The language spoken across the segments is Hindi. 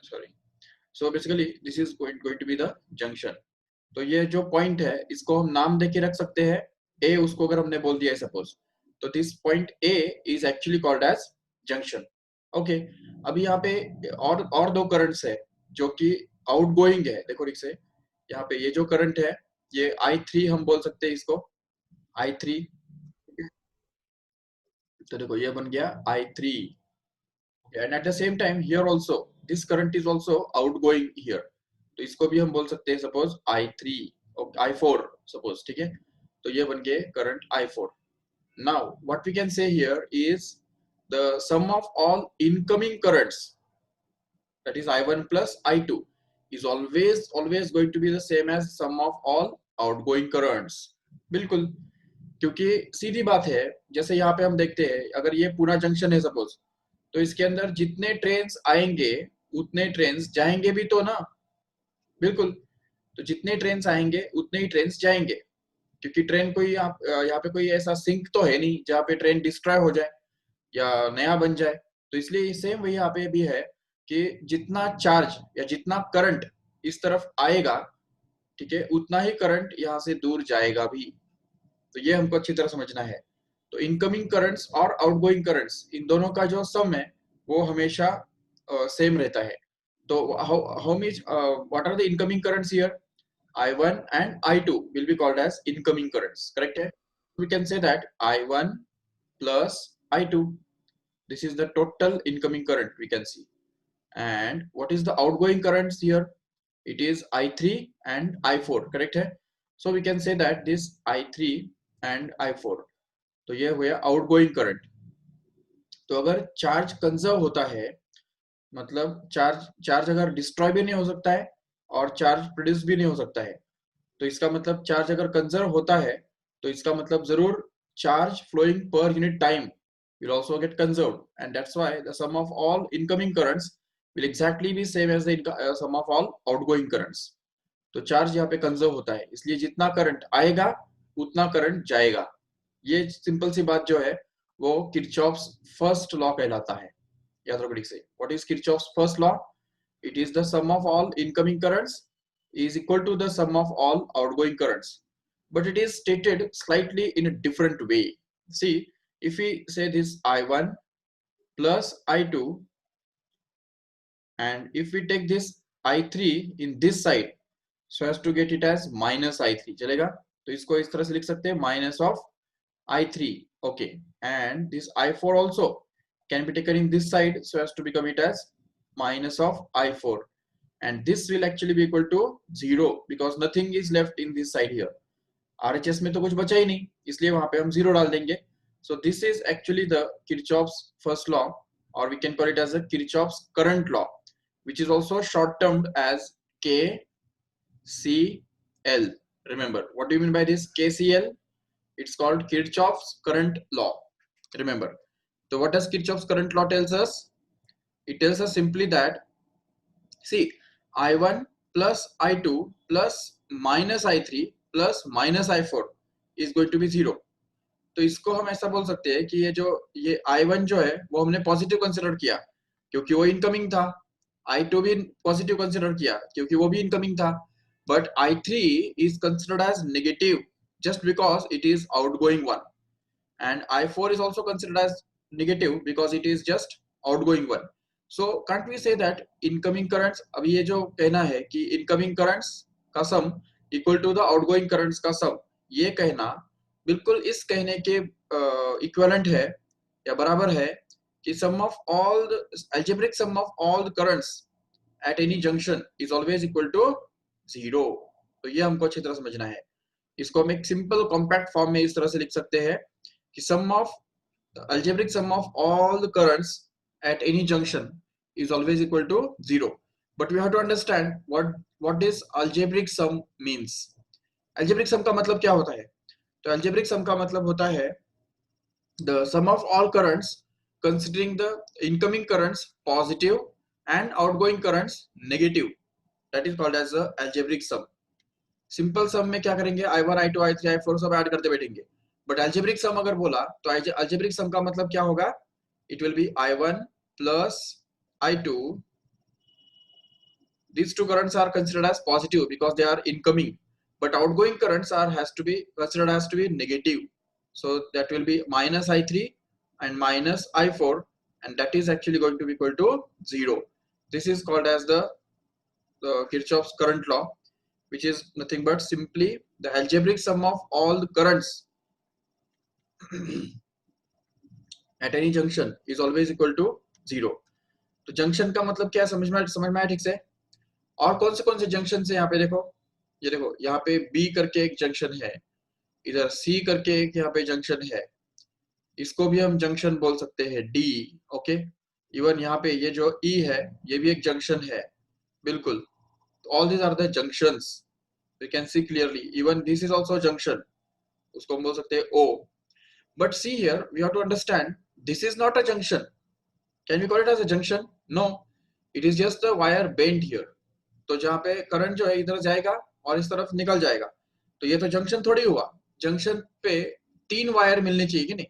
Sorry, so basically this is going to be the junction. तो ये जो पॉइंट है इसको हम नाम देके रख सकते हैं ए, उसको अगर हमने बोल दिया है सपोज, तो this point A is actually called as junction. Okay, अभी यहाँ पे और दो करंट्स है जो कि आउटगोइंग है। देखो ठीक से, यहाँ पे ये जो करंट है ये I3 हम बोल सकते हैं इसको, I3। तो देखो ये बन गया I3, and at the same time here also this current is also outgoing here, तो इसको भी हम बोल सकते हैं सपोज I3, I4 सपोज, ठीक है। तो ये बन गए current I4। Now, what we can say here is the sum of all incoming currents, that is I1 plus I2, is always going to be the same as sum of all outgoing currents। बिल्कुल, क्योंकि सीधी बात है, जैसे यहाँ पे हम देखते हैं अगर ये पूरा जंक्शन है सपोज, तो इसके अंदर जितने ट्रेन्स आएंगे उतने ट्रेन्स जाएंगे भी तो ना। बिल्कुल, तो जितने ट्रेन्स आएंगे उतने ही ट्रेन्स जाएंगे, क्योंकि ट्रेन कोई यहाँ पे कोई ऐसा सिंक तो है नहीं जहाँ पे ट्रेन डिस्ट्रॉय हो जाए या नया बन जाए। तो इसलिए सेम वही यहाँ पे भी है कि जितना चार्ज या जितना करंट इस तरफ आएगा, ठीक है, उतना ही करंट यहाँ से दूर जाएगा भी। तो ये हमको अच्छी तरह समझना है। तो इनकमिंग करंट्स और आउटगोइंग करंट्स, इन दोनों का जो सम है वो हमेशा सेम रहता है। तो how much what are the incoming currents here, I1 and I2 will be called as incoming currents, correct? We can say that I1 plus I2, this is the total incoming current we can see. And what is the outgoing currents here? It is I3 and I4, correct है? So we can say that this I3 and I4, तो ये हुआ outgoing current। तो अगर चार्ज कंजर्व होता है, मतलब चार्ज अगर डिस्ट्रॉय भी नहीं हो सकता है और चार्ज प्रोड्यूस भी नहीं हो सकता है, तो इसका मतलब चार्ज अगर कंजर्व होता है तो इसका मतलब जरूर charge flowing per unit time will also get conserved, and that's why the sum of all incoming currents will exactly be same as the sum of all outgoing currents। तो चार्ज यहाँ पे कंजर्व होता है, इसलिए जितना करंट आएगा उतना करंट जाएगा। ये सिंपल सी बात जो है वो किरचॉफ्स फर्स्ट लॉ कहलाता है। याद रखो ठीक से, what is Kirchhoff's first law? It is the sum of all incoming currents is equal to the sum of all outgoing currents, but it is stated slightly in a different way। See, if we say this I1 plus I2, and if we take this I3 in this side so as to get it as minus I3, चलेगा? तो इसको इस तरह से लिख सकते हैं minus of I3, okay, and this I4 also can be taken in this side so as to become it as minus of I4, and this will actually be equal to 0 because nothing is left in this side here। RHS में तो कुछ बचा ही नहीं, इसलिए वहां पे हम 0 डाल देंगे। So this is actually the Kirchhoff's first law, or we can call it as a Kirchhoff's current law, which is also short termed as KCL। Remember, what do you mean by this KCL? It's called Kirchhoff's current law, remember। So what does Kirchhoff's current law tells us? It tells us simply that, see, I1 plus I2 plus minus I3 plus minus I4 is going to be 0। तो इसको हम ऐसा बोल सकते हैं कि ये I1 जो है वो हमने पॉजिटिव कंसिडर किया क्योंकि वो इनकमिंग था, I2 भी पॉजिटिव कंसिडर किया क्योंकि वो भी इनकमिंग था, but I3 is considered as negative just because it is outgoing one, and I4 is also considered as negative because it is just outgoing one। So can't we say that incoming currents, अब ये जो कहना है कि incoming currents का sum equal to the outgoing currents का sum, ये कहना बिल्कुल इस कहने के इक्विवेलेंट है या बराबर है कि sum of all the algebraic sum of all the currents at any junction is always equal to 0। तो ये हमको अच्छी तरह समझना है। इसको हम एक सिंपल कॉम्पैक्ट फॉर्म में इस तरह से लिख सकते हैं कि sum of the algebraic sum of all the currents at any junction is always equal to 0। But we have to understand what this algebraic sum means। algebraic sum का मतलब क्या होता है? तो algebraic sum का मतलब होता है the sum of all currents considering the incoming currents positive and outgoing currents negative, that is called as the algebraic sum। Simple सम में क्या करेंगे, I1 I2 I3 I4 सब ऐड करते बैठेंगे, बट अल्जेब्रिक सम अगर बोला तो अल्जेब्रिक सम का मतलब क्या होगा? It will B I1 plus I2 these two currents are considered as positive because they are incoming, but outgoing currents are has to be considered as to be negative. So that will be minus I3 and minus I4, and that is actually going to be equal to 0. This is called as the Kirchhoff's current law, which is nothing but simply the algebraic sum of all the currents at any junction is always equal to 0. तो जंक्शन का मतलब क्या है, समझ में आया ठीक से? और कौन से जंक्शन है यहाँ पे देखो, ये देखो यहाँ पे B करके एक जंक्शन है, इधर C करके एक यहाँ पे जंक्शन है, इसको भी हम जंक्शन बोल सकते हैं D. ओके, इवन यहाँ पे ये जो E है ये भी एक जंक्शन है, बिल्कुल. All these are the junctions, we can see clearly. Even this is also junction, उसको हम बोल सकते हैं O. But see here we have to understand this is not a junction. Can we call it as a junction? No, it is just the wire bent here. तो जहाँ पे करंट जो है इधर जाएगा और इस तरफ निकल जाएगा, तो ये तो जंक्शन थोड़ी हुआ. जंक्शन पे 3 वायर मिलने चाहिए कि नहीं,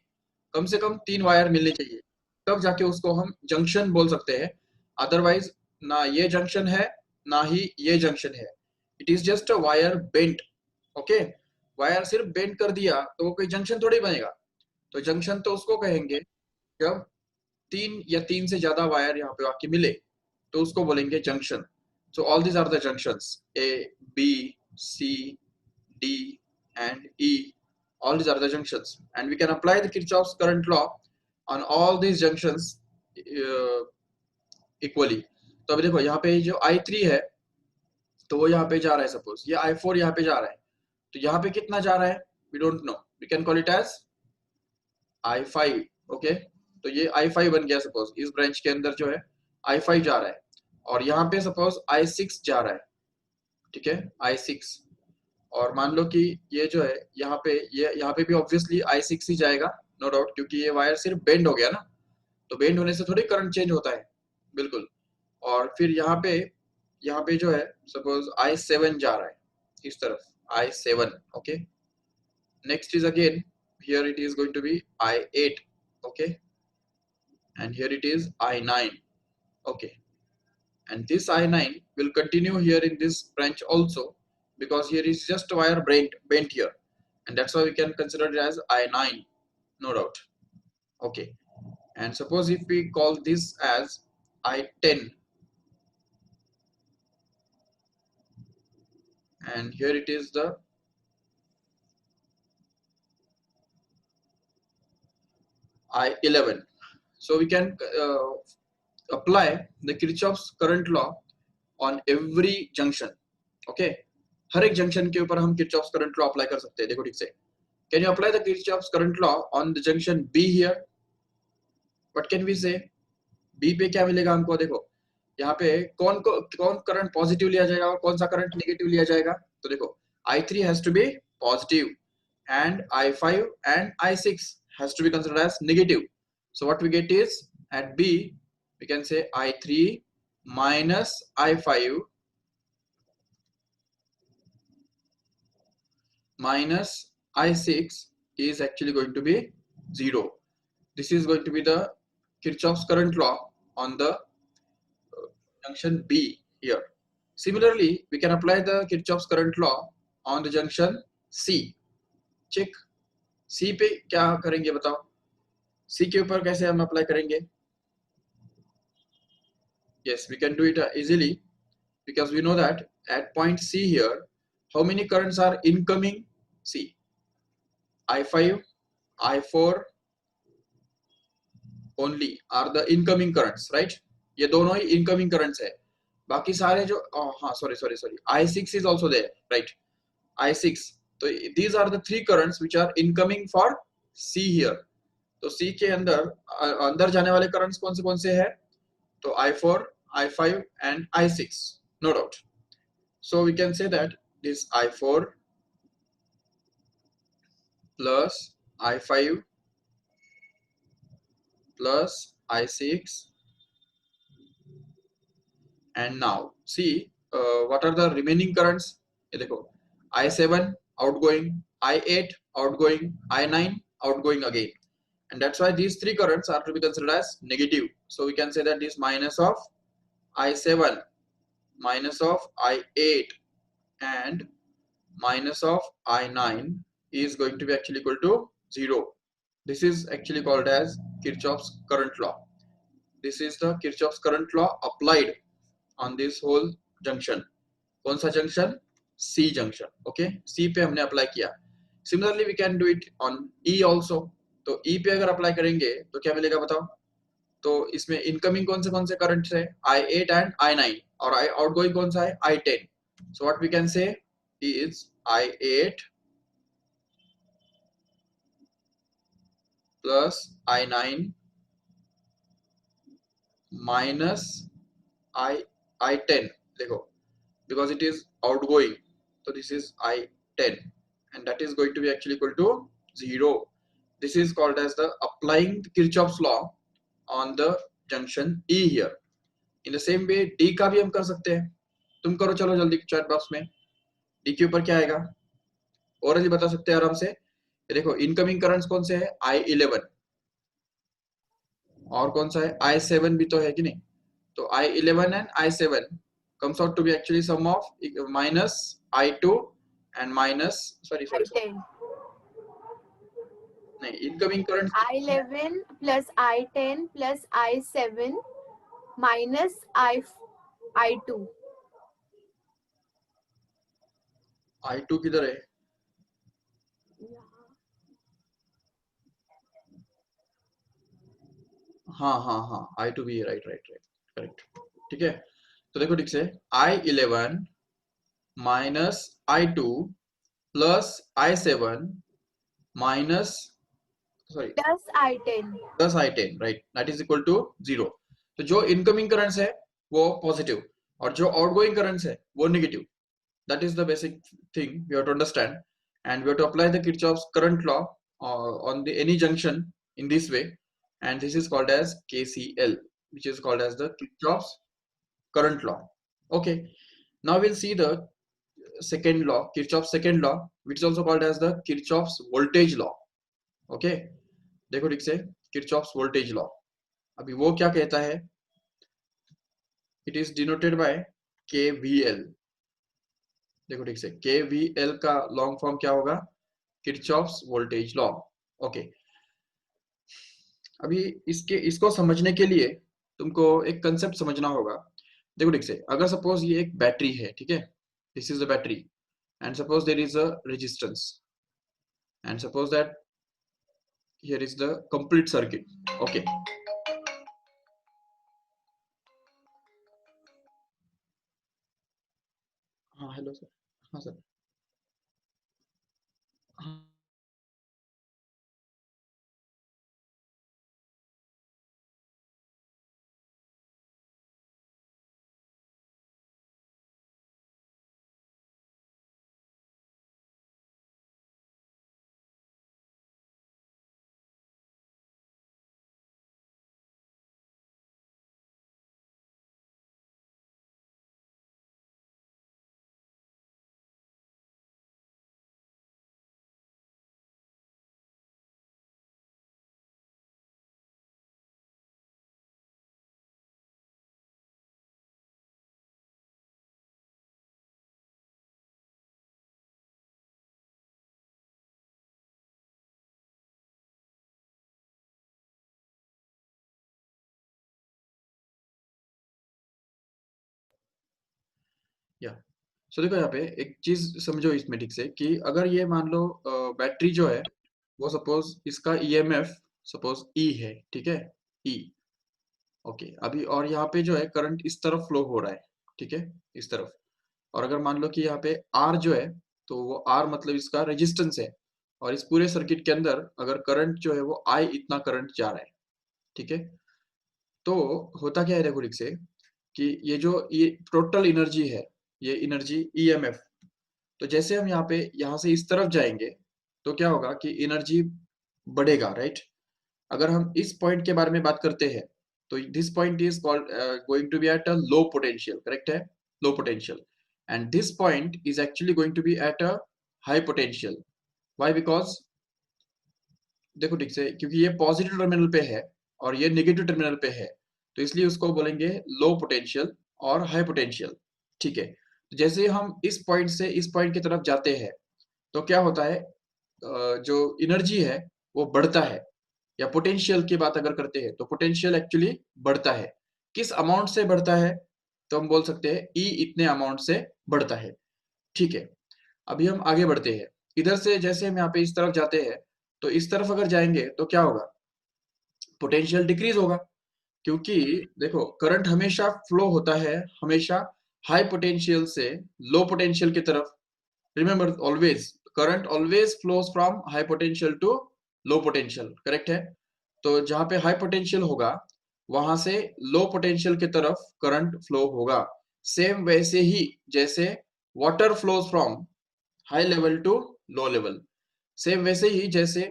कम से कम 3 वायर मिलने चाहिए, तब जाके उसको हम जंक्शन बोल सकते हैं. अदरवाइज ना ये जंक्शन है ना ही ये जंक्शन है, it is just a wire bent. Okay, wire सिर्फ बेंट कर दिया तो वो कोई जंक्शन थोड़ी बनेगा. तो जंक्शन तो उसको कहेंगे जब 3 या 3 से ज्यादा वायर यहाँ पे आके मिले, तो उसको बोलेंगे junction. So all these are the junctions A, B, C, D and E. All these are the junctions, and we can apply the Kirchhoff's current law on all these junctions equally. तो अभी देखो यहाँ पे जो I3 है तो वो यहाँ पे जा रहा है, सपोज ये I4 यहाँ पे जा रहा है, तो यहाँ पे कितना जा रहा है we don't know, we can call it as I5. Okay, तो ये I5 बन गया. सपोज इस ब्रांच के अंदर जो है I5 जा रहा है, और यहाँ पे सपोज I6 जा रहा है, ठीक है, I6. और मान लो कि ये जो है यहाँ पे भी ऑब्वियसली I6 ही जाएगा, नो डाउट, क्योंकि ये वायर सिर्फ बेंड हो गया ना, तो बेंड होने से थोड़ी करंट चेंज होता है, बिल्कुल. और फिर यहाँ पे जो है सपोज I7 जा रहा है इस तरफ, I7. Okay, next is again here it is going to be I8. Okay, and here it is I9. Okay, and this I9 will continue here in this branch also, because here is just a wire bent here, and that's why we can consider it as I9, no doubt. Okay, and suppose if we call this as I10, and here it is the I11. So we can apply the Kirchhoff's current law on every junction. Okay, हर एक जंक्शन के ऊपर हम Kirchhoff's current law अप्लाई कर सकते हैं. देखो ठीक से, can you apply the Kirchhoff's current law on the junction B here? What can we say? B पे क्या मिलेगा हमको? देखो यहाँ पे कौन करंट पॉजिटिव लिया जाएगा और कौन सा करंट नेगेटिव लिया जाएगा. तो देखो I3 has to be positive and I5 and I6 has to be considered as negative. So what we get is at B we can say I3 minus I5 minus I6 is actually going to be 0. This is going to be the Kirchhoff's current law on the junction B here. Similarly, we can apply the Kirchhoff's current law on the junction C. Check. C पे क्या करेंगे बताओ? C के ऊपर कैसे हम अप्लाई करेंगे? Yes, we can do it easily, because we know that at point C here, how many currents are incoming? C. I5, I4 only are the incoming currents, right? ये दोनों ही incoming currents है. बाकी सारे जो हाँ sorry I6 is also there, right? I6. तो these are the 3 currents which are incoming for C here. तो C के अंदर जाने वाले currents कौन से है? तो I4, I5 and I6, no doubt. So we can say that this I4 plus I5 plus I6, and now see what are the remaining currents. ये देखो I7 outgoing, I8 outgoing, I9 outgoing again, and that's why these 3 currents are to be considered as negative. So we can say that this minus of I7 minus of I8 and minus of I9 is going to be actually equal to 0. This is actually called as Kirchhoff's current law. This is the Kirchhoff's current law applied on this whole junction. कौन सा junction? C junction. Okay, C पे हमने अप्लाई किया. Similarly we can do it on E also. तो E पे अगर अप्लाई करेंगे तो क्या मिलेगा बताओ? तो इसमें इनकमिंग कौन से करंट है? I8 and I9 और आउटगोइंग कौन सा है? I10. So what we can say is I8 plus I9 minus I10. देखो, because it is outgoing, so this is I10 and that is going to be actually equal to 0. This is called as the applying Kirchhoff's law on the junction E here. In the same way D का भी हम कर सकते हैं. तुम करो चलो जल्दी चैट बॉक्स में. D के ऊपर क्या आएगा? ओरली बता सकते हैं आराम से. देखो इनकमिंग करंट्स कौन से है? I11 और कौन सा है? I7 भी तो है कि नहीं? तो I11 and I7 comes out to be actually sum of minus I2 and minus sorry I10. नहीं incoming current I11 plus I10 plus I7 minus I2. I2 किधर है? हाँ I2 भी है. Right correct. ठीक है, तो देखो ठीक से I11 minus I2 plus I7 minus sorry plus I10 right, that is equal to 0. तो जो इनकमिंग करंट्स है वो पॉजिटिव और जो आउटगोइंग करंट्स है वो negative. That is the basic thing we have to understand, and we have to apply the Kirchhoff's current law on the any junction in this way, and this is called as KCL, which is called as the Kirchhoff's current law. Okay, now we'll see the second law, Kirchhoff's second law, which is also called as the Kirchhoff's voltage law. Okay, देखो ठीक से Kirchhoff's voltage law. अभी वो क्या कहता है? It is denoted by KVL. देखो ठीक से KVL का लॉन्ग फॉर्म क्या होगा? Kirchhoff's voltage law. ओके, अभी इसको समझने के लिए तुमको एक कंसेप्ट समझना होगा. देखो ठीक से, अगर सपोज ये एक बैटरी है, ठीक है, this is the battery and suppose there is a resistance and suppose that here is the complete circuit. Okay, हाँ हेलो सर. हाँ सर. हाँ या सो देखो यहाँ पे एक चीज समझो इसमें ठीक से कि अगर ये मान लो बैटरी जो है वो सपोज इसका ईएमएफ सपोज ई है, ठीक है, ई. ओके, अभी और यहाँ पे जो है करंट इस तरफ फ्लो हो रहा है, ठीक है, इस तरफ. और अगर मान लो कि यहाँ पे आर जो है तो वो आर मतलब इसका रेजिस्टेंस है और इस पूरे सर्किट के अंदर अगर करंट जो है वो आई इतना करंट जा रहा है, ठीक है. तो होता क्या है देखो ठीक से कि ये टोटल एनर्जी है, ये एनर्जी ईएमएफ. तो जैसे हम यहाँ से इस तरफ जाएंगे तो क्या होगा कि एनर्जी बढ़ेगा, राइट. अगर हम इस पॉइंट के बारे में बात करते हैं तो this point is called going to be at a low potential, correct है, low potential. And this point is actually going to be at a high potential. Why? Because देखो ठीक से, क्योंकि ये पॉजिटिव टर्मिनल पे है और ये नेगेटिव टर्मिनल पे है, तो इसलिए उसको बोलेंगे लो पोटेंशियल और हाई पोटेंशियल. ठीक है, तो जैसे हम इस पॉइंट से इस पॉइंट की तरफ जाते हैं तो क्या होता है, जो एनर्जी है वो बढ़ता है, या पोटेंशियल की बात अगर करते हैं तो पोटेंशियल एक्चुअली बढ़ता है। किस अमाउंट से बढ़ता है, तो हम बोल सकते हैं ई इतने अमाउंट से बढ़ता है। ठीक है, अभी हम आगे बढ़ते हैं। इधर से जैसे हम यहाँ पे इस तरफ जाते हैं तो इस तरफ अगर जाएंगे तो क्या होगा, पोटेंशियल डिक्रीज होगा, क्योंकि देखो करंट हमेशा फ्लो होता है हमेशा हाई पोटेंशियल से लो पोटेंशियल की तरफ। Remember always current always flows from high potential to low potential, correct है। तो जहां पे हाई पोटेंशियल होगा वहां से लो पोटेंशियल की तरफ करंट फ्लो होगा। सेम वैसे ही जैसे water flows from high level to low level, same वैसे ही जैसे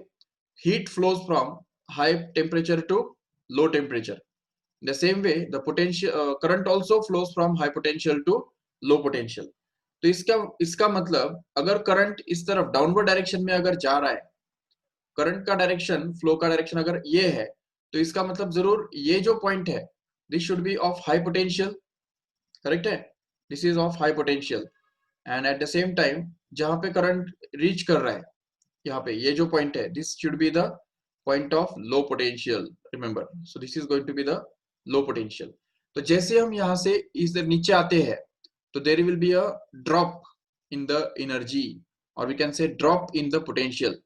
heat flows from high temperature to low temperature. In the same way, the potential current also flows from high potential to low potential. तो इसका मतलब अगर करंट इस तरफ डाउनवर्ड डायरेक्शन में अगर जा रहा है, करंट का डायरेक्शन फ्लो का डायरेक्शन अगर ये है, तो इसका मतलब जरूर ये जो पॉइंट है this should be of high potential, correct है। This is of high potential and at the same time जहां पे करंट रीच कर रहा है यहाँ पे ये जो पॉइंट है this should be the point of low potential, remember. So this is going to be the low potential. तो जैसे हम यहाँ से इस नीचे आते हैं तो there will be a drop in the energy, और we can say drop in the potential.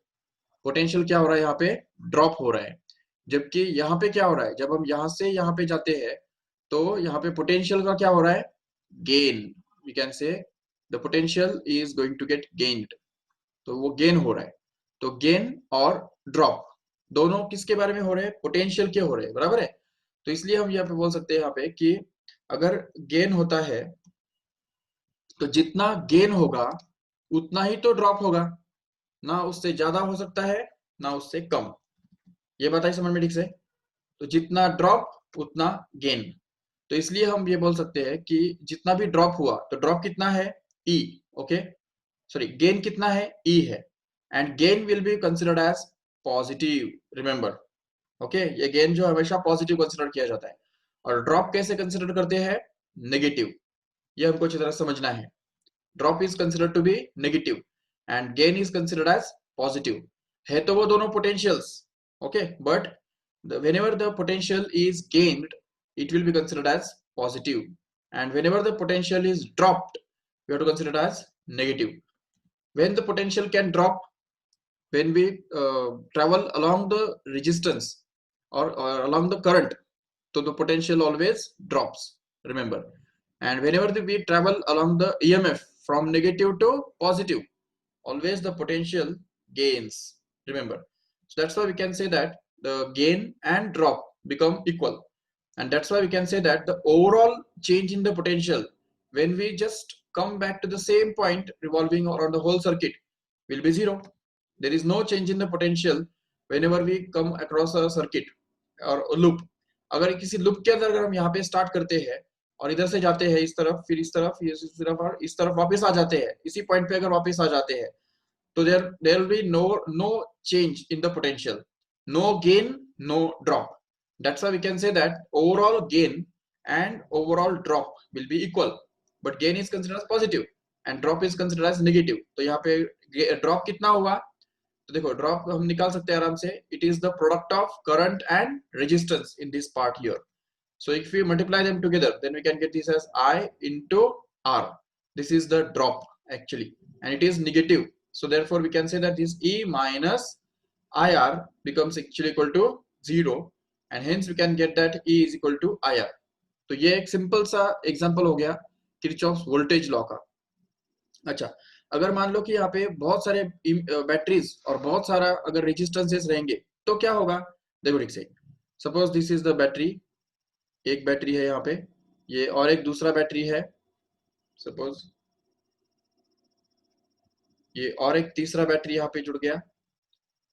Potential क्या हो रहा है, यहाँ पे ड्रॉप हो रहा है। जबकि यहाँ पे क्या हो रहा है, जब हम यहाँ से यहाँ पे जाते हैं तो यहाँ पे पोटेंशियल का क्या हो रहा है, gain. We can say the potential is going to get gained, तो वो गेन हो रहा है। तो गेन और ड्रॉप दोनों किसके बारे में हो रहे हैं, पोटेंशियल के हो रहे हैं, बराबर है। तो इसलिए हम यहाँ पे बोल सकते हैं यहाँ पे कि अगर गेन होता है तो जितना गेन होगा उतना ही तो ड्रॉप होगा, ना उससे ज्यादा हो सकता है ना उससे कम। ये बात आई समझ में ठीक से। तो जितना ड्रॉप उतना गेन, तो इसलिए हम ये बोल सकते हैं कि जितना भी ड्रॉप हुआ तो ड्रॉप कितना है, ई, ओके सॉरी गेन कितना है, ई है। And gain will be considered as positive, remember, okay ये गेन जो हमेशा पॉजिटिव कंसिडर किया जाता है। और ड्रॉप कैसे कंसिडर करते हैं, नेगेटिव। ये हमको अच्छी तरह समझना है। Drop is considered to be negative and gain is considered as positive. है तो वो दोनों potentials, okay, but whenever the potential is gained it will be considered as positive, and whenever the potential is dropped we have to consider it as negative. When the potential can drop, when we travel along the resistance or along the current, so the potential always drops, remember. And whenever we travel along the EMF from negative to positive, always the potential gains, remember. So that's why we can say that the gain and drop become equal, and that's why we can say that the overall change in the potential when we just come back to the same point revolving around the whole circuit will be zero. There is no change in the potential whenever we come across a circuit or a loop. अगर किसी लूप के अंदर अगर हम यहाँ पे स्टार्ट करते हैं और इधर से जाते हैं इस तरफ, फिर इस तरफ, इस तरफ और इस तरफ वापस आ जाते हैं, इसी पॉइंट पे अगर वापस आ जाते हैं तो there will be no change in the potential, no gain, no drop. That's why we can say that overall gain and overall drop will be equal, but gain is considered as positive and drop is considered as negative. तो यहाँ पे ड्रॉप कितना हुआ, तो देखो ड्रॉप हम निकाल सकते हैं आराम से, it is the product of current and resistance in this part here. So if we multiply them together, then we can get this as I into R. This is the drop actually, and it is negative. So therefore we can say that this E minus IR becomes actually equal to 0, and hence we can get that E is equal to IR. तो ये एक सिंपल सा एग्जांपल हो गया किरचॉफ्स वोल्टेज लॉ का. अच्छा, अगर मान लो कि यहाँ पे बहुत सारे बैटरीज और बहुत सारा अगर रेजिस्टेंसेस रहेंगे तो क्या होगा, देखो ठीक से. Suppose this is the battery, एक बैटरी है यहाँ पे, ये और एक दूसरा बैटरी है, सपोज ये और एक तीसरा बैटरी यहाँ पे जुड़ गया,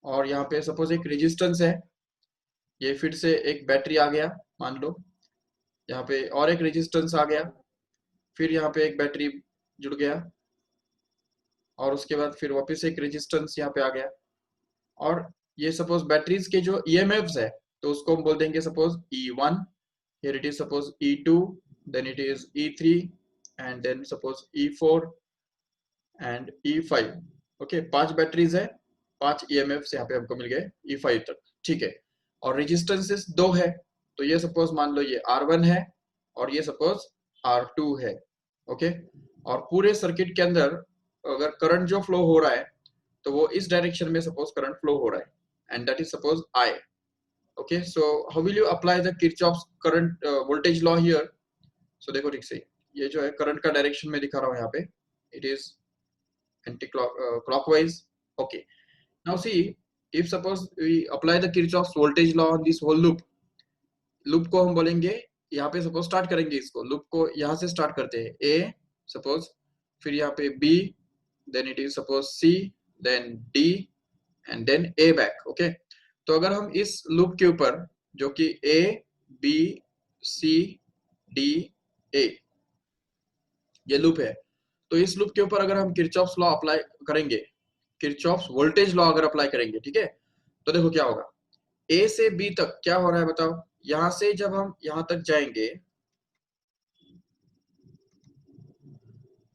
और यहाँ पे सपोज एक रेजिस्टेंस है, ये फिर से एक बैटरी आ गया मान लो, यहाँ पे और एक रेजिस्टेंस आ गया, फिर यहाँ पे एक बैटरी जुड़ गया, और उसके बाद फिर वापस एक रेजिस्टेंस यहाँ पे आ गया. और ये सपोज बैटरीज के जो EMFs है तो उसको हम बोल देंगे suppose E1, here it is suppose E2, then it is E3 and then suppose E4 and E5। Okay, 5 batteries है, 5 EMF यहाँ पे हमको मिल गए E5 तक, ठीक है। और रेजिस्टेंसेस 2 है, तो ये सपोज मान लो ये R1 है और ये सपोज R2 है। ओके, और पूरे सर्किट के अंदर अगर करंट जो फ्लो हो रहा है तो वो इस डायरेक्शन में सपोज करंट फ्लो हो रहा है and that is suppose I। Okay, so how will you apply the Kirchhoff's current voltage law here? So देखो ठीक से, ये जो है करंट का डायरेक्शन में दिखा रहा हूँ यहाँ पे, it is anti clockwise। Okay, now see, if suppose we apply the Kirchhoff's voltage law on this whole loop को हम बोलेंगे, यहाँ पे सपोज स्टार्ट करेंगे इसको, लूप को यहाँ से स्टार्ट करते हैं, A सपोज, फिर यहाँ पे B, then it is suppose C, then D and then A back. Okay, तो अगर हम इस लूप के ऊपर जो कि A B C D A ये लूप है, तो इस लूप के ऊपर अगर हम किरचॉफ्स लॉ अप्लाई करेंगे, किरचॉफ्स वोल्टेज लॉ अगर अप्लाई करेंगे, ठीक है, तो देखो क्या होगा, ए से बी तक क्या हो रहा है बताओ। यहां से जब हम यहां तक जाएंगे,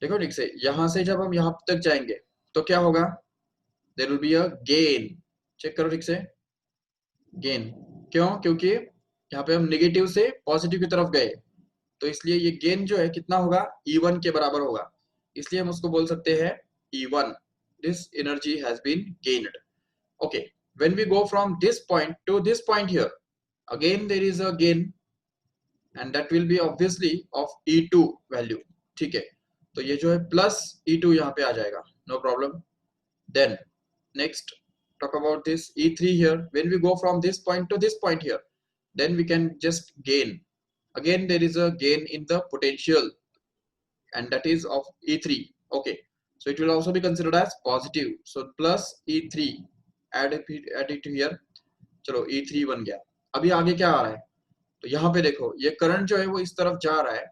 देखो ठीक से, यहां से जब हम यहां तक जाएंगे तो क्या होगा, there will be a gain. Check करो ठीक से, गेन क्यों? क्योंकि यहाँ पे हम नेगेटिव से पॉजिटिव की तरफ गए, तो इसलिए ये गेन जो है कितना होगा, E1 के बराबर होगा, इसलिए हम उसको बोल सकते हैं E1, this energy has been gained। Okay, when we go from this point to this point here, again there is a gain and that will be obviously of E2 value। ठीक है, तो ये जो है प्लस E2 यहाँ पे आ जाएगा, no problem। Then next talk about this E3 here, when we go from this point to this point here, then we can just gain, again there is a gain in the potential and that is of E3। okay, so it will also be considered as positive, so plus E3, add it here। चलो E3 बन गया। अभी आगे क्या आ रहा है, तो यहाँ पे देखो ये करंट जो है वो इस तरफ जा रहा है,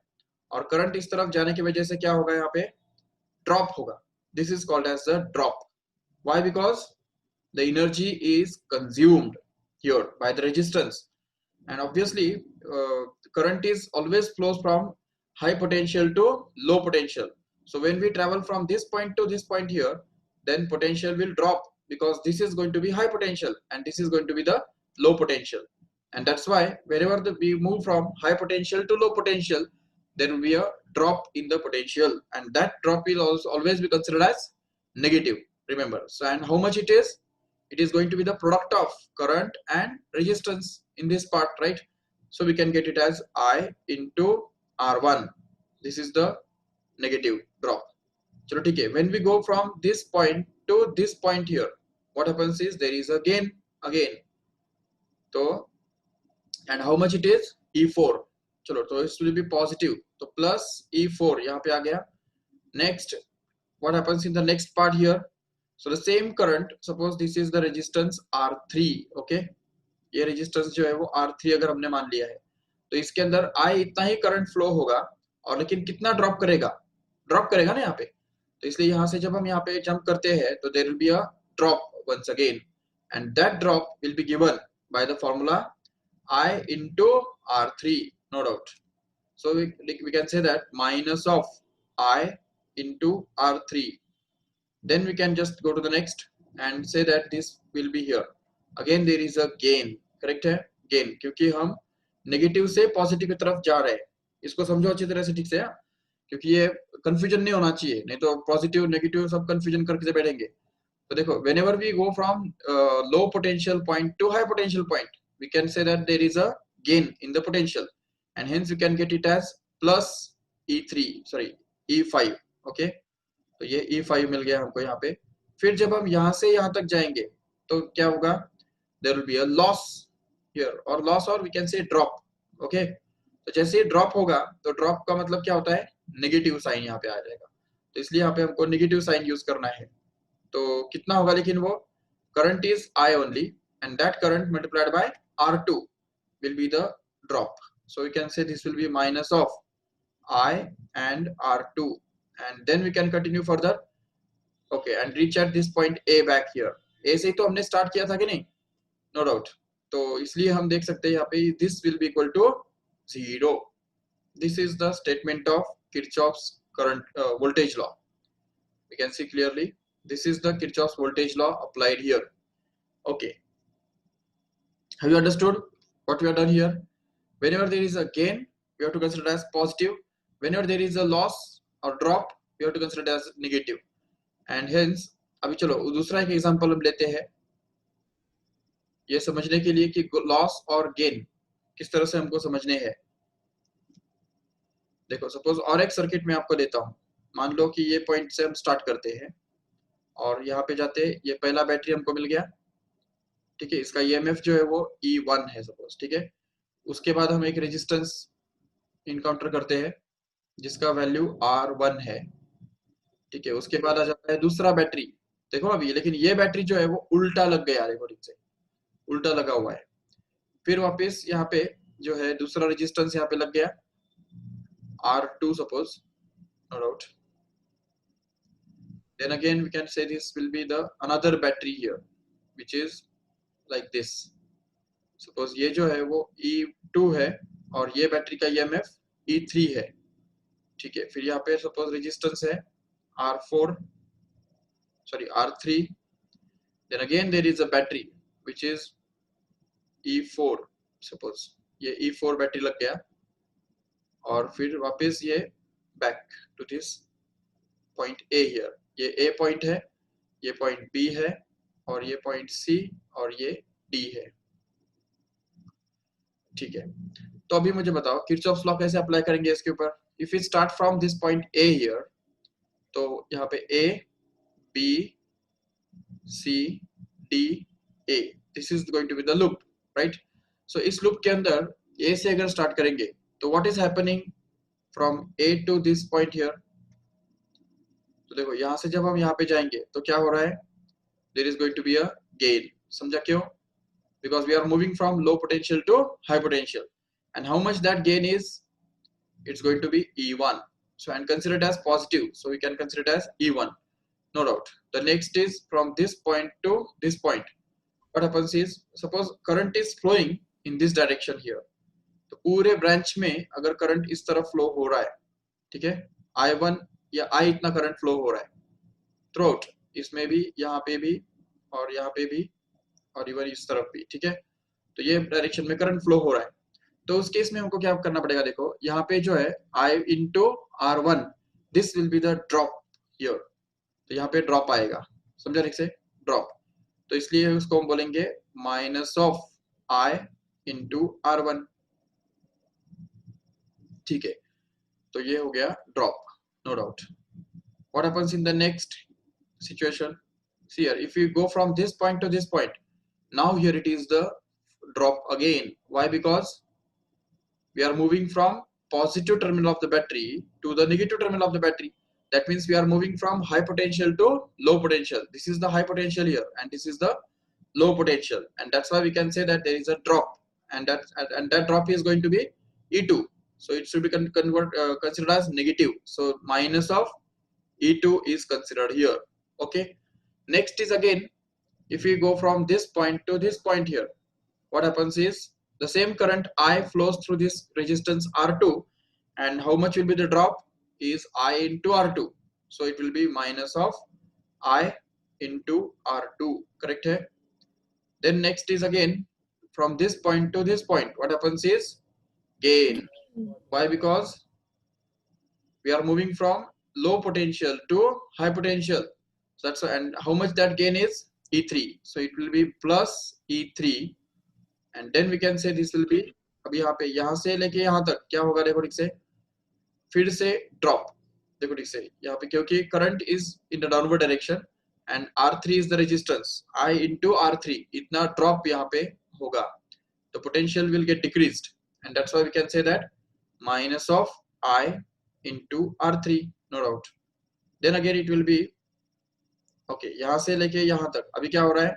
और करंट इस तरफ जाने की वजह से क्या होगा, यहाँ पे ड्रॉप होगा, this is called as the drop. Why? Because the energy is consumed here by the resistance, and obviously current is always flows from high potential to low potential। so when we travel from this point to this point here, then potential will drop because this is going to be high potential and this is going to be the low potential, and that's why wherever we move from high potential to low potential, there will be a drop in the potential, and that drop will also always be considered as negative, remember। so and how much it is, it is going to be the product of current and resistance in this part, right? so we can get it as I into R1, this is the negative drop। चलो ठीक है, when we go from this point to this point here, what happens is there is a gain again, तो and how much it is, E4। चलो, तो it will be positive, तो plus E4 यहाँ पे आ गया। next what happens in the next part here, so the same current, suppose this is the resistance R3। okay, ये resistance जो है वो R3 अगर हमने मान लिया है, तो इसके अंदर I इतना ही करंट फ्लो होगा, और लेकिन कितना ड्रॉप करेगा, ड्रॉप करेगा ना यहाँ पे, तो इसलिए यहाँ से जब हम यहाँ पे जंप करते हैं तो there will be a drop once again, and that drop will be given by the formula I into R3, no doubt। so we can say that minus of I into R3, then we can just go to the next and say that this will be here, again there is a gain, correct है, gain, क्योंकि हम नेगेटिव से पॉजिटिव की तरफ जा रहे हैं, इसको समझो अच्छी तरह से ठीक से, क्योंकि ये कंफ्यूजन नहीं होना चाहिए, नहीं तो पॉजिटिव नेगेटिव सब कंफ्यूजन करके बैठेंगे। तो देखो, whenever we go from low potential point to high potential point, we can say that there is a gain in the potential, and hence we can get it as plus E5। okay, तो ये E5 मिल गया हमको यहाँ पे। फिर जब हम यहाँ से यहाँ तक जाएंगे तो क्या होगा, there will be a loss here, और loss, और we can say drop। okay, तो जैसे ही ड्रॉप होगा तो ड्रॉप का मतलब क्या होता है, नेगेटिव साइन यहाँ पे आ जाएगा, तो इसलिए यहाँ पे हमको नेगेटिव साइन यूज करना है। तो कितना होगा, लेकिन वो current is I only, and that current multiplied by R2 will be the drop, so we can say this will be minus of I and R2, and then we can continue further। okay, and reach at this point A back here। A से तो हमने स्टार्ट किया था कि नहीं, नो डाउट, तो इसलिए हम देख सकते हैं यहाँ पे this will be equal to 0। this is the statement of Kirchhoff's current voltage law. We can see clearly this is the Kirchhoff's voltage law applied here. Okay, have you understood what we have done here? Whenever there is a gain, we have to consider it as positive. Whenever there is a loss or drop, we have to consider it as negative. And hence, अभी चलो दूसरा एक एग्जांपल हम लेते हैं ये समझने के लिए कि लॉस और गेन किस तरह से हमको समझने हैं. देखो सपोज और एक सर्किट में आपको देता हूं. मान लो कि ये पॉइंट से हम स्टार्ट करते हैं और यहाँ पे जाते ये पहला बैटरी हमको मिल गया. ठीक है, इसका ईएमएफ जो है वो E1 है सपोज. ठीक है, उसके बाद हम एक रेजिस्टेंस इनकाउंटर करते हैं जिसका वैल्यू R1 है. ठीक है, उसके बाद आ जाता है दूसरा बैटरी. देखो अभी लेकिन ये बैटरी जो है वो उल्टा लग गया. देखो ठीक से उल्टा लगा हुआ है. फिर वापस यहाँ पे जो है दूसरा रेजिस्टेंस यहाँ पे लग गया R2 suppose, no doubt. Then again we can say this will be the another battery here which is like this. Suppose ये जो है वो E2 है और ये बैटरी का EMF E3 है. ठीक है, फिर यहाँ पे suppose रेजिस्टेंस है R3. Then again there is a battery which is E4. Suppose ये E4 बैटरी लग गया और फिर वापस ये back to this point A here. ये A पॉइंट है, ये पॉइंट B है और ये पॉइंट C और ये D है. ठीक है, तो अभी मुझे बताओ किरचॉफ्स लॉ कैसे अप्लाई करेंगे इसके ऊपर. If you start from this point A here, तो यहाँ पे A B C D A, this is going to be the loop, right. So इस लूप के अंदर A से अगर स्टार्ट करेंगे तो what is happening from A to this point here. तो देखो यहाँ से जब हम यहाँ पे जाएंगे तो क्या हो रहा है, there is going to be a gain. समझा क्यों? Because we are moving from low potential to high potential, and how much that gain is, it's going to be E1. So and consider it as positive, so we can consider it as E1, no doubt. The next is from this point to this point. What happens is, suppose current is flowing in this direction here. तो पूरे ब्रांच में अगर करंट इस तरफ फ्लो हो रहा है, ठीक है, I1 या I इतना करंट फ्लो हो रहा है थ्रूआउट, इसमें भी, यहाँ पे भी और यहाँ पे भी और इवन इस तरफ भी. ठीक है, तो ये डायरेक्शन में करंट फ्लो हो रहा है. तो उस केस में हमको क्या करना पड़ेगा. देखो यहाँ पे जो है I into R1, this will be the drop here. तो यहाँ पे ड्रॉप आएगा. समझा ठीक से, ड्रॉप. तो इसलिए उसको हम बोलेंगे minus of I into R1. ठीक है, तो ये हो गया drop, no doubt. What happens in the next situation. See here, if you go from this point to this point, now here it is the drop again. Why? Because we are moving from positive terminal of the battery to the negative terminal of the battery. That means we are moving from high potential to low potential. This is the high potential here and this is the low potential, and that's why we can say that there is a drop, and that drop is going to be E2. So it should be considered as negative. So minus of E2 is considered here. Okay, next is again, if we go from this point to this point here, what happens is the same current I flows through this resistance R2, and how much will be the drop is I into R2. So it will be minus of I into R2, correct hai? Then next is again from this point to this point, what happens is gain. Why? Because we are moving from low potential to high potential. So that's, and how much that gain is E3. So it will be plus E3, and then we can say this will be, अभी यहाँ पे यहाँ से लेके यहाँ तक क्या होगा. देखो ठीक से, फिर से ड्रॉप. देखो ठीक से यहाँ पे, क्योंकि current is in the downward direction and R3 is the resistance, I into R3, इतना ड्रॉप यहाँ पे होगा. तो potential will get decreased, and that's why we can say that minus of I into R3, no doubt. Then again it will be okay, यहाँ से लेके यहाँ तक अभी क्या हो रहा है,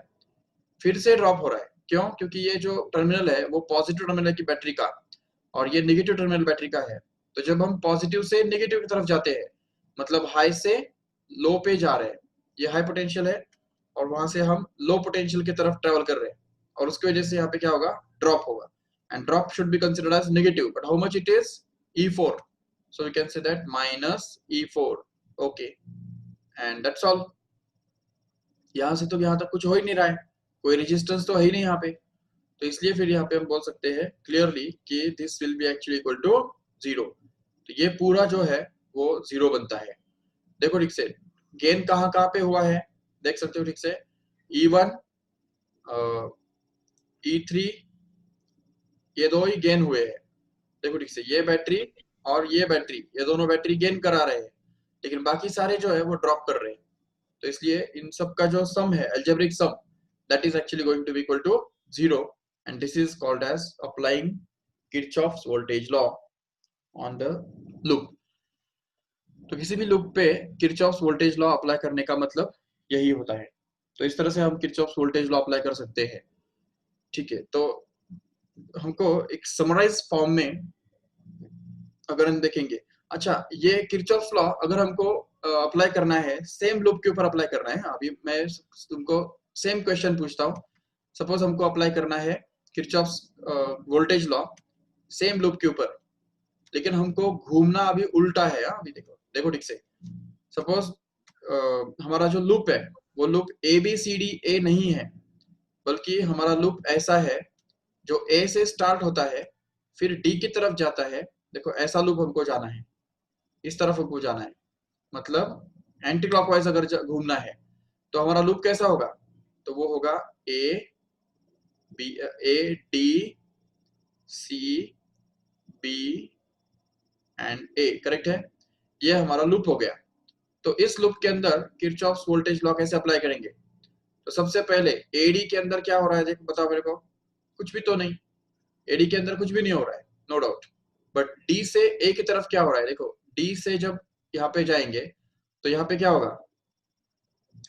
फिर से ड्रॉप हो रहा है. क्यों? क्योंकि ये जो टर्मिनल है वो पॉजिटिव टर्मिनल है की बैटरी का और ये नेगेटिव टर्मिनल बैटरी का है. तो जब हम पॉजिटिव से नेगेटिव की तरफ जाते हैं, मतलब हाई से लो पे जा रहे हैं, ये हाई पोटेंशियल है और वहां से हम लो पोटेंशियल की तरफ ट्रेवल कर रहे हैं, और उसकी वजह से यहाँ पे क्या होगा, ड्रॉप होगा. And drop should be considered as negative, but how much it is? E4. so we can say that minus E4. okay, and that's all. यहाँ से तो यहाँ तक कुछ हो ही नहीं रहा है, कोई रेजिस्टेंस तो है ही नहीं यहाँ पे, तो इसलिए फिर यहाँ पे हम बोल सकते हैं क्लियरली कि this will be actually equal to 0। तो ये पूरा जो है वो 0 बनता है। देखो ठीक से गेन कहाँ कहाँ पे हुआ है, देख सकते हो ठीक से, E1 E3 ये दो ही गेन हुए हैं। देखो ठीक से ये बैटरी और ये बैटरी, ये दोनों बैटरी गेन करा रहे हैं, लेकिन बाकी सारे जो है वो ड्रॉप कर रहे हैं। तो इसलिए इन सब का जो सम है, algebraic sum, that is actually going to be equal to 0, and this is called as applying Kirchhoff's voltage law on the loop। तो किसी भी लूप पे Kirchhoff's voltage law अप्लाई करने का मतलब यही होता है। तो इस तरह से हम Kirchhoff's voltage law अप्लाई कर सकते हैं। ठीक है, तो हमको एक समराइज फॉर्म में अगर हम देखेंगे, अच्छा ये Kirchhoff's law अगर हमको अप्लाई करना है, सेम लूप के ऊपर अप्लाई करना है। अभी मैं तुमको सेम क्वेश्चन पूछता हूँ, सपोज हमको अप्लाई करना है Kirchhoff's voltage law same loop के ऊपर, लेकिन हमको घूमना अभी उल्टा है। अभी देखो देखो ठीक से, सपोज हमारा जो लूप है वो लूप ABCDA नहीं है, बल्कि हमारा लूप ऐसा है जो A से स्टार्ट होता है फिर D की तरफ जाता है। देखो ऐसा लूप हमको जाना है, इस तरफ हमको जाना है, मतलब एंटी क्लॉकवाइज अगर घूमना है तो हमारा लूप कैसा होगा, तो वो होगा A D C B and A, correct है, ये हमारा लूप हो गया। तो इस लूप के अंदर किरचॉफ्स वोल्टेज लॉ कैसे अप्लाई करेंगे, तो सबसे पहले AD के अंदर क्या हो रहा है, देखो बताओ मेरे को, कुछ भी तो नहीं, AD के अंदर कुछ भी नहीं हो रहा है, नो डाउट, बट D से A की तरफ क्या हो रहा है, देखो D से जब यहाँ पे जाएंगे तो यहाँ पे क्या होगा,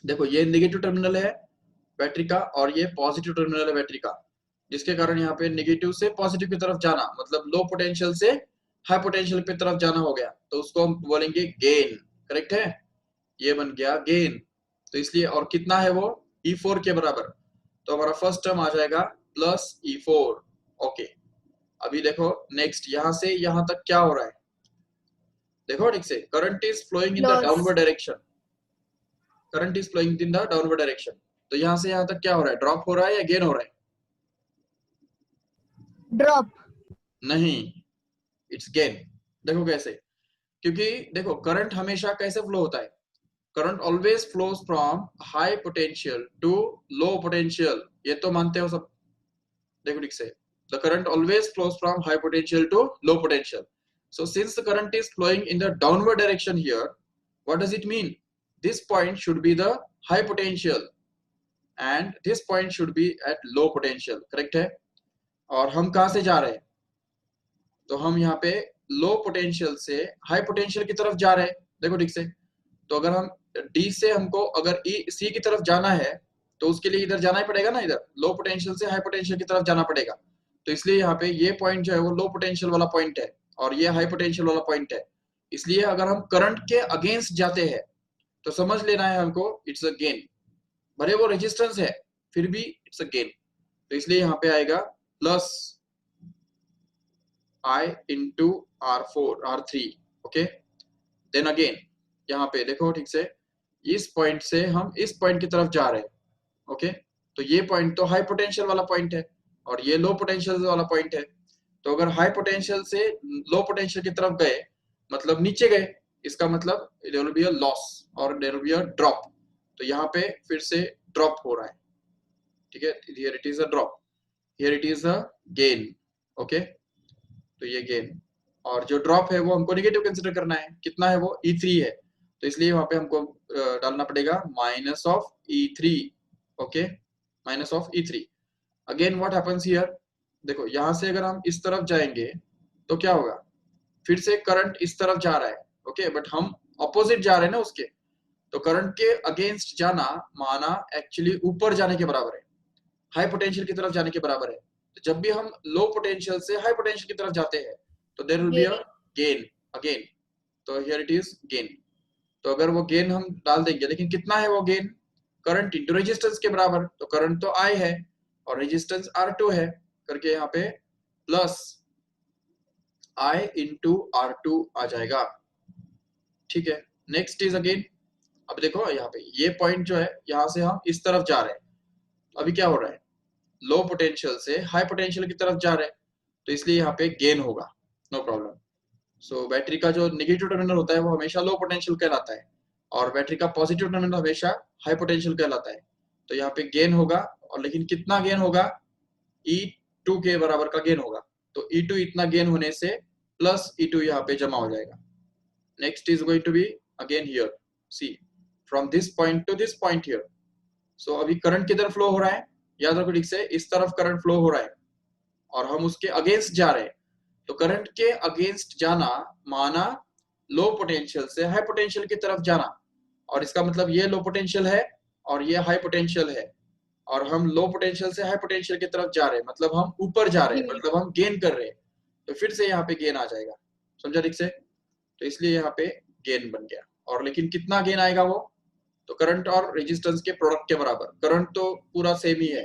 देखो ये नेगेटिव टर्मिनल है बैटरी का और ये पॉजिटिव टर्मिनल है बैटरी का, जिसके कारण यहाँ पे नेगेटिव से पॉजिटिव की तरफ जाना मतलब लो पोटेंशियल से हाई पोटेंशियल की तरफ जाना हो गया, तो उसको हम बोलेंगे गेन, करेक्ट है, ये बन गया गेन। तो इसलिए और कितना है वो E4 के बराबर, तो हमारा फर्स्ट टर्म आ जाएगा प्लस E4। ओके, अभी देखो नेक्स्ट यहाँ से यहाँ तक क्या हो रहा है, देखो ठीक से, current is flowing in the Loss. Downward direction, current is flowing in the downward direction, तो यहाँ से यहाँ तक क्या हो रहा है, ड्रॉप हो रहा है या गेन हो रहा है, Drop. नहीं, इट्स गेन। देखो कैसे, क्योंकि देखो करंट हमेशा कैसे फ्लो होता है, current always flows from high potential to low potential, ये तो मानते हो सब। देखो ठीक से, the current always flows from high potential to low potential, so since the current is flowing in the downward direction here, what does it mean, this point should be the high potential and this point should be at low potential, correct है। और हम कहाँ से जा रहे हैं, तो हम यहाँ पे लो पोटेंशियल से हाई पोटेंशियल की तरफ जा रहे हैं। देखो ठीक से, तो अगर हम D से हमको अगर C की तरफ जाना है तो उसके लिए इधर जाना ही पड़ेगा ना, इधर लो पोटेंशियल से हाई पोटेंशियल की तरफ जाना पड़ेगा। तो इसलिए यहाँ पे ये पॉइंट जो है वो लो पोटेंशियल वाला पॉइंट है और ये हाई पोटेंशियल वाला पॉइंट है, इसलिए अगर हम करंट के अगेंस्ट जाते हैं तो समझ लेना है हमको इट्स अ गेन, भले वो रेजिस्टेंस है फिर भी इट्स अ गेन। तो इसलिए यहाँ पे आएगा plus I into R3, okay. Then again यहाँ पे देखो ठीक से, इस पॉइंट से हम इस पॉइंट की तरफ जा रहे हैं, ओके। तो ये पॉइंट तो हाई पोटेंशियल वाला पॉइंट है और ये लो पोटेंशियल वाला पॉइंट है, तो अगर हाई पोटेंशियल से लो पोटेंशियल की तरफ गए मतलब नीचे गए, इसका मतलब there will be a loss और there will be a drop, तो यहाँ पे फिर से ड्रॉप हो रहा है, ठीक है, here it is a drop, here it is a gain, okay. तो ये गेन और जो ड्रॉप है वो हमको नेगेटिव कंसीडर करना है, कितना है वो E3 है, तो इसलिए वहां पे हमको डालना पड़ेगा minus of E3, okay, minus of E3। Again what happens here, देखो यहाँ से अगर हम इस तरफ जाएंगे तो क्या होगा, फिर से करंट इस तरफ जा रहा है, ओके, बट हम ऑपोजिट जा रहे हैं ना उसके, तो करंट के अगेंस्ट जाना माना एक्चुअली ऊपर जाने के बराबर है, हाई पोटेंशियल की तरफ जाने के बराबर है। तो जब भी हम लो पोटेंशियल से हाई पोटेंशियल की तरफ जाते हैं तो there will be a gain again, तो हियर इट इज गेन। तो अगर वो गेन हम डाल देंगे, लेकिन कितना है वो गेन, करंट इनटू रेजिस्टेंस के बराबर, तो करंट तो I है और रेजिस्टेंस R2 है, करके यहाँ पे प्लस I into R2 आ जाएगा, ठीक है। नेक्स्ट इज अगेन, अब देखो यहाँ पे ये पॉइंट जो है यहाँ से हम इस तरफ जा रहे हैं, अभी क्या हो रहा है, लो पोटेंशियल से हाई पोटेंशियल की तरफ जा रहे हैं, तो इसलिए यहाँ पे गेन होगा, नो प्रॉब्लम। सो बैटरी का जो नेगेटिव टर्मिनल होता है वो हमेशा लो पोटेंशियल कहलाता है, और बैटरी का पॉजिटिव टर्मिनल हमेशा हाई पोटेंशियल कहलाता है। तो यहाँ पे गेन होगा, और लेकिन कितना गेन होगा, E2 के बराबर का गेन होगा। तो E2 इतना गेन होने से प्लस E2 यहाँ पे जमा हो जाएगा। Next is going to be again here, see from this point to this point here. So अभी करंट किधर फ्लो हो रहा है, याद रखो ठीक से, इस तरफ करंट फ्लो हो रहा है और हम उसके अगेंस्ट जा रहे हैं। तो करंट के अगेंस्ट जाना माना लो पोटेंशियल से हाई पोटेंशियल की तरफ जाना, और इसका मतलब ये लो पोटेंशियल है और ये हाई पोटेंशियल है, और हम लो पोटेंशियल से हाई पोटेंशियल की तरफ जा रहे हैं, मतलब हम ऊपर जा रहे हैं, मतलब हम गेन कर रहे हैं। तो फिर से यहाँ पे गेन आ जाएगा, समझा ठीक से। तो इसलिए यहाँ पे गेन बन गया, और लेकिन कितना गेन आएगा वो, तो करंट और रेजिस्टेंस के प्रोडक्ट के बराबर। करंट तो पूरा सेम ही है,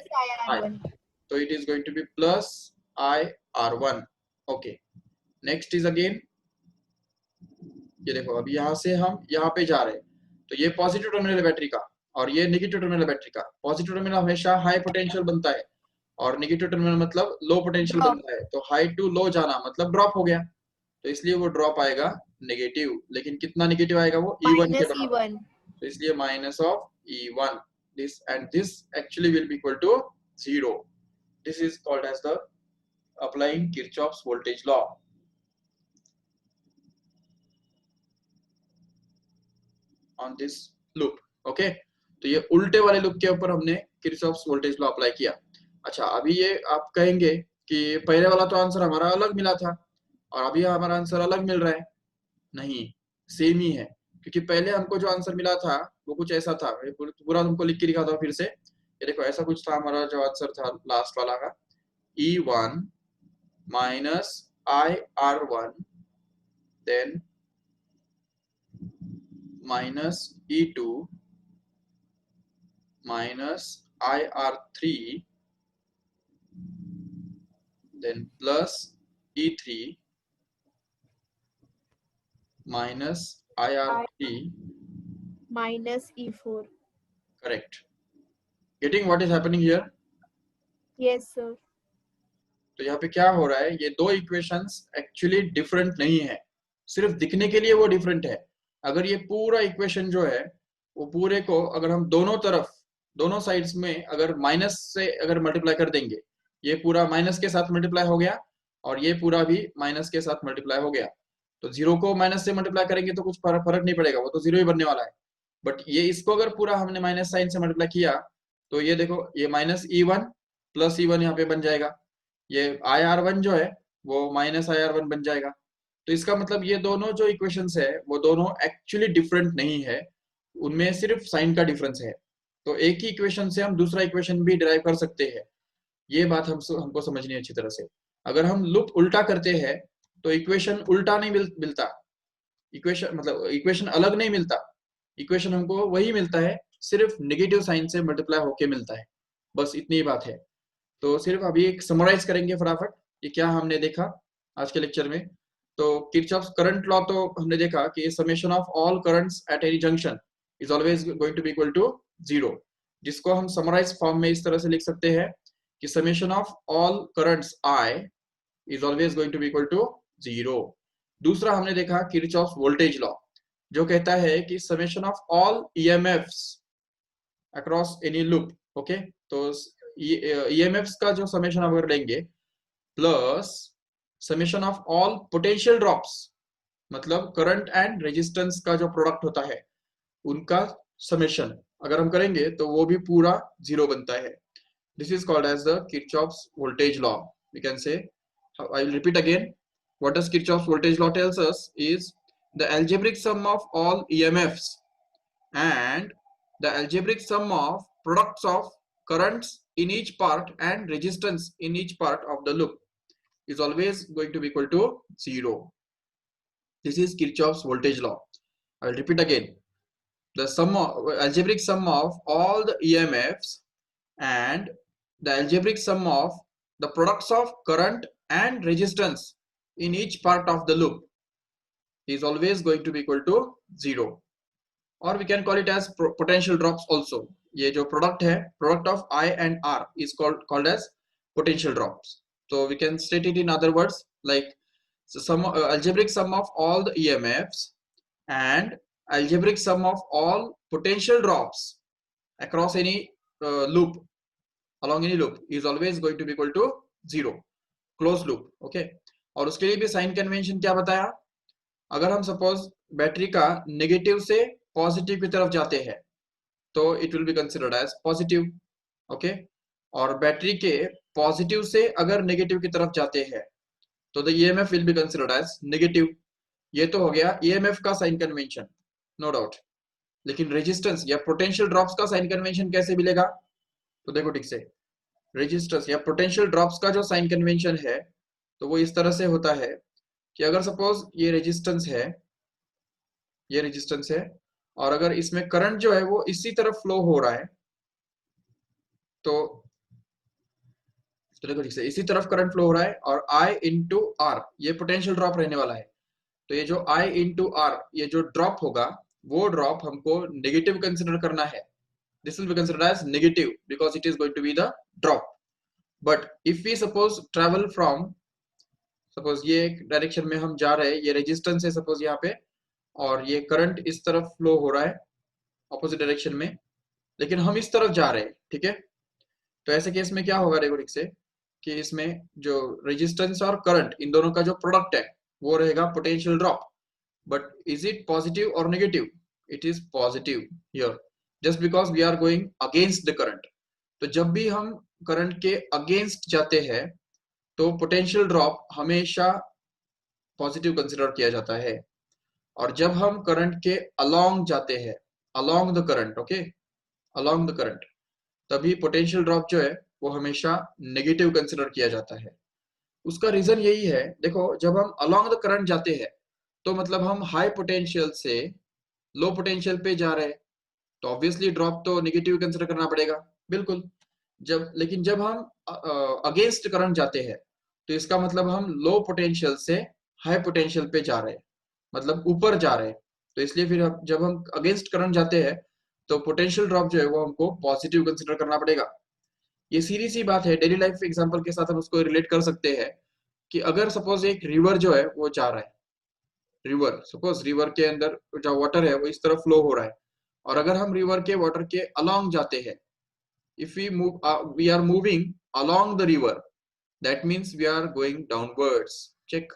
तो it is going to be plus IR1। Okay, next is again, ये देखो अभी यहाँ से हम यहाँ पे जा रहे हैं, तो ये पॉजिटिव टर्मिनल है बैटरी का और ये नेगेटिव टर्मिनल है बैटरी का। पॉजिटिव टर्मिनल हमेशा हाई पोटेंशियल बनता है और नेगेटिव टर्मिनल मतलब लो पोटेंशियल बनता है। तो हाई टू लो जाना मतलब ड्रॉप हो गया, तो इसलिए वो ड्रॉप आएगा नेगेटिव। लेकिन कितना नेगेटिव आएगा वो, E1 के बराबर, तो इसलिए minus of E1, this and this actually will be equal to 0। This is called as the applying Kirchhoff's voltage law. On this loop, okay. तो ये उल्टे वाले लूप के ऊपर हमने किरचॉफ्स वोल्टेज लॉ अप्लाई किया। अच्छा, अभी ये आप कहेंगे कि पहले वाला तो आंसर हमारा अलग मिला था और अभी हमारा आंसर अलग मिल रहा है। नहीं, सेम ही है, क्योंकि पहले हमको जो आंसर मिला था वो कुछ ऐसा था, पूरा तुमको लिख के दिखाता हूँ फिर से। ये देखो ऐसा कुछ था हमारा जो आंसर था लास्ट वाला का, E1 minus IR1 then minus E2 minus IR3 then plus E3 minus IR3 minus E4. correct. Getting what is happening here? Yes sir. तो यहाँ पे क्या हो रहा है, ये दो इक्वेशंस एक्चुअली डिफरेंट नहीं है, सिर्फ दिखने के लिए वो डिफरेंट है। अगर ये पूरा इक्वेशन जो है वो पूरे को अगर हम दोनों तरफ दोनों साइड्स में अगर माइनस से अगर मल्टीप्लाई कर देंगे, ये पूरा माइनस के साथ मल्टीप्लाई हो गया और ये पूरा भी माइनस के साथ मल्टीप्लाई हो गया, तो जीरो को माइनस से मल्टीप्लाई करेंगे तो कुछ फर्क नहीं पड़ेगा, वो तो जीरो ही बनने वाला है। बट ये इसको अगर पूरा हमने माइनस साइन से मल्टीप्लाई किया तो ये देखो ये माइनस E1 प्लस E1 यहाँ पे बन जाएगा, ये IR1 जो है वो माइनस IR1 बन जाएगा। तो इसका मतलब ये दोनों जो इक्वेशंस है वो दोनों एक्चुअली डिफरेंट नहीं है, उनमें सिर्फ साइन का डिफरेंस है। तो एक ही इक्वेशन से हम दूसरा इक्वेशन भी डिराइव कर सकते हैं, ये बात हमको समझनी है अच्छी तरह से। अगर हम लूप उल्टा करते हैं तो इक्वेशन उल्टा नहीं मिलता, इक्वेशन मतलब इक्वेशन अलग नहीं मिलता, इक्वेशन हमको वही मिलता है, सिर्फ नेगेटिव साइन से मल्टीप्लाई होके मिलता है, बस इतनी ही बात है। तो सिर्फ अभी एक समराइज करेंगे फटाफट ये क्या हमने देखा आज के लेक्चर में। तो किरचॉफ्स करंट लॉ तो हमने देखा कि summation of all currents at any junction is always going to be equal to 0, जिसको हम समराइज फॉर्म में इस तरह से लिख सकते हैं कि summation of all currents I is always going to be equal to 0। दूसरा हमने देखा किरचॉफ्स वोल्टेज लॉ जो कहता है कि summation of all EMFs across any loop, okay. तो EMFs का जो समेशन अगर लेंगे plus summation of all potential drops, मतलब करंट एंड रेजिस्टेंस का जो प्रोडक्ट होता है उनका समेशन अगर हम करेंगे तो वो भी पूरा 0 बनता है। This is called as the Kirchhoff's voltage law. We can say, I will repeat again, what does Kirchhoff's voltage law tells us is the algebraic sum of all EMFs and the algebraic sum of products of currents in each part and resistance in each part of the loop is always going to be equal to 0. This is Kirchhoff's voltage law. I will repeat again. The algebraic sum of all the EMFs and the algebraic sum of the products of current and resistance in each part of the loop is always going to be equal to 0, or we can call it as potential drops also. ये जो product है, product of I and R is called as potential drops. So we can state it in other words like algebraic sum of all the EMFs and algebraic sum of all potential drops across any loop, along any loop is always going to be equal to 0, closed loop. Okay, और उसके लिए भी साइन कन्वेंशन क्या बताया, अगर हम सपोज बैटरी का नेगेटिव से पॉजिटिव की तरफ जाते हैं तो it will be considered as positive. Okay, और बैटरी के पॉजिटिव से अगर नेगेटिव की तरफ जाते हैं तो the EMF will be considered as negative. ये तो हो गया ईएमएफ का साइन कन्वेंशन, नो डाउट. लेकिन रेजिस्टेंस या पोटेंशियल ड्रॉप्स का साइन कन्वेंशन कैसे मिलेगा, तो देखो ठीक से, रेजिस्टेंस या पोटेंशियल ड्रॉप्स का जो साइन कन्वेंशन है तो वो इस तरह से होता है कि अगर सपोज ये रेजिस्टेंस है, ये रेजिस्टेंस है, और अगर इसमें करंट जो है वो इसी तरफ फ्लो हो रहा है तो देखो ठीक से, इसी तरफ करंट फ्लो हो रहा है और I इंटू आर ये पोटेंशियल ड्रॉप रहने वाला है. तो ये जो I इंटू आर ये जो ड्रॉप होगा वो ड्रॉप हमको नेगेटिव कंसिडर करना है. This will be considered as negative because it is going to be the drop. But if we suppose travel from, suppose ये एक डायरेक्शन में हम जा रहे हैं, ये रेजिस्टेंस है सपोज यहाँ पे, और ये करंट इस तरफ फ्लो हो रहा है ऑपोजिट डायरेक्शन में, लेकिन हम इस तरफ जा रहे हैं. ठीक है, तो ऐसे केस में क्या होगा देखो ठीक से, कि इसमें जो रेजिस्टेंस और करंट इन दोनों का जो प्रोडक्ट है वो रहेगा potential drop. But is it positive और negative, it is positive here just because we are going against the current. तो जब भी हम करंट के अगेंस्ट जाते हैं तो पोटेंशियल ड्रॉप हमेशा पॉजिटिव कंसिडर किया जाता है, और जब हम करंट के अलोंग जाते हैं, along the current, okay, along the current, तभी पोटेंशियल ड्रॉप जो है वो हमेशा नेगेटिव कंसिडर किया जाता है. उसका रीजन यही है, देखो जब हम अलोंग द करंट जाते हैं तो मतलब हम हाई पोटेंशियल से लो पोटेंशियल पे जा रहे हैं, तो ऑब्वियसली ड्रॉप तो नेगेटिव कंसिडर करना पड़ेगा, बिल्कुल. लेकिन जब हम अगेंस्ट करंट जाते हैं तो इसका मतलब हम लो पोटेंशियल से हाई पोटेंशियल पे जा रहे हैं, मतलब ऊपर जा रहे हैं. तो इसलिए फिर जब हम अगेंस्ट करंट जाते हैं तो पोटेंशियल ड्रॉप जो है वो हमको पॉजिटिव कंसिडर करना पड़ेगा. ये सीधी सी बात है, डेली लाइफ एग्जांपल के साथ हम उसको रिलेट कर सकते हैं कि अगर सपोज एक रिवर जो है वो जा रहा है, रिवर, सपोज रिवर के अंदर जो वाटर है वो इस तरफ फ्लो हो रहा है, और अगर हम रिवर के वाटर के अलोंग जाते हैं, if we are moving along the river, that means we are going downwards. check,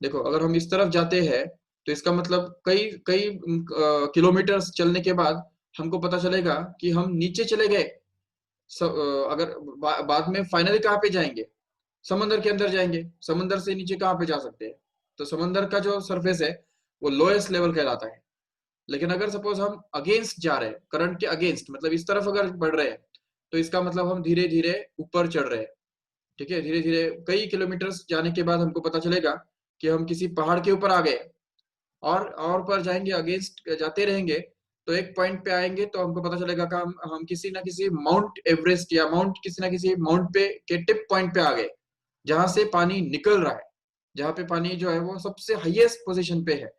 देखो अगर हम इस तरफ जाते हैं तो इसका मतलब कई कई किलोमीटर चलने के बाद हमको पता चलेगा कि हम नीचे चले गए. अगर बाद में फाइनली कहाँ पे जाएंगे, समंदर के अंदर जाएंगे. समंदर से नीचे कहाँ पे जा सकते हैं, तो समंदर का जो सरफेस है वो लोएस्ट लेवल कहलाता है. लेकिन अगर सपोज हम अगेंस्ट जा रहे हैं, करंट के अगेंस्ट, मतलब इस तरफ अगर बढ़ रहे हैं तो इसका मतलब हम धीरे धीरे ऊपर चढ़ रहे हैं. ठीक है, धीरे धीरे कई किलोमीटर जाने के बाद हमको पता चलेगा कि हम किसी पहाड़ के ऊपर आ गए, और पर जाएंगे, अगेंस्ट जाते रहेंगे तो एक पॉइंट पे आएंगे तो हमको पता चलेगा कि हम किसी ना किसी माउंट एवरेस्ट या किसी ना किसी माउंट पे के टिप पॉइंट पे आ गए, जहां से पानी निकल रहा है, जहाँ पे पानी जो है वो सबसे हाईएस्ट पोजीशन पे है.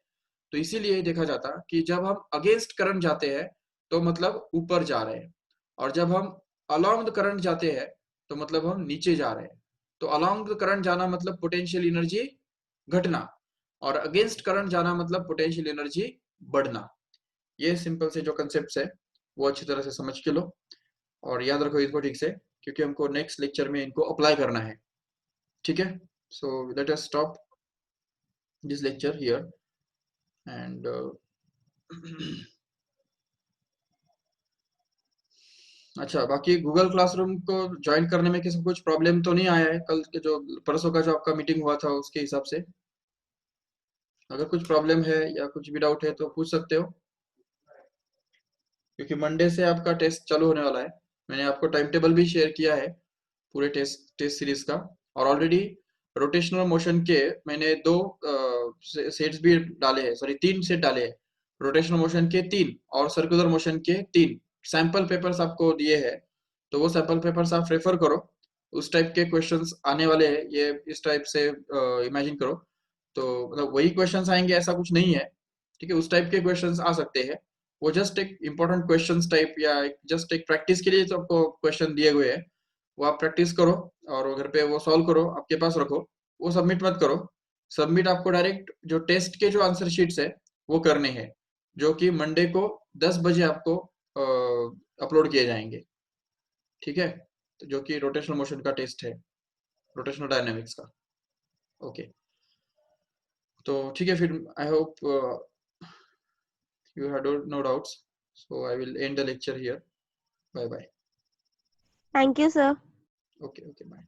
तो इसीलिए देखा जाता कि जब हम अगेंस्ट करंट जाते हैं तो मतलब ऊपर जा रहे हैं, और जब हम अलोंग द करंट जाते हैं तो मतलब हम नीचे जा रहे हैं. तो अलोंग द करंट जाना मतलब पोटेंशियल एनर्जी घटना, और अगेंस्ट करंट जाना मतलब पोटेंशियल एनर्जी बढ़ना. ये सिंपल से जो कंसेप्ट है वो अच्छी तरह से समझ के लो और याद रखो इसको ठीक से, क्योंकि हमको नेक्स्ट लेक्चर में इनको अप्लाई करना है. ठीक है, so let us stop this lecture here and अच्छा, बाकी गूगल क्लासरूम को ज्वाइन करने में किसी को कुछ प्रॉब्लम तो नहीं आया है? कल के जो परसों का जो आपका मीटिंग हुआ था उसके हिसाब से अगर कुछ प्रॉब्लम है या कुछ भी डाउट है तो पूछ सकते हो, क्योंकि मंडे से आपका टेस्ट चालू होने वाला है. मैंने आपको टाइम टेबल भी शेयर किया है पूरे टेस्ट सीरीज का, और ऑलरेडी रोटेशनल मोशन के मैंने 2 सेट्स भी डाले हैं, सॉरी 3 सेट डाले हैं. रोटेशनल मोशन के 3 और सर्कुलर मोशन के 3 सैंपल पेपर्स आपको दिए हैं, तो वो सैंपल पेपर्स आप रेफर करो उस टाइप के क्वेश्चंस आने वाले हैं, ये इस टाइप से इमेजिन करो। तो मतलब वही क्वेश्चंस आएंगे ऐसा कुछ नहीं है, ठीक है, उस टाइप के क्वेश्चंस आ सकते हैं। वो जस्ट एक इंपॉर्टेंट क्वेश्चंस टाइप या जस्ट एक प्रैक्टिस के लिए तो आपको क्वेश्चन दिए हुए हैं, वो आप प्रैक्टिस करो और वो घर पे वो सॉल्व करो, आपके पास रखो, वो सबमिट मत करो। सबमिट आपको डायरेक्ट जो टेस्ट के जो आंसर शीट्स है वो करने हैं, जो कि मंडे को 10 बजे आपको अपलोड किए जाएंगे, ठीक है, तो जो कि रोटेशनल मोशन का टेस्ट है, रोटेशनल डायनामिक्स का। ओके, तो ठीक है फिर, I hope you had no doubts, so I will end the lecture here. Bye bye. Thank you, sir. Okay, okay, bye.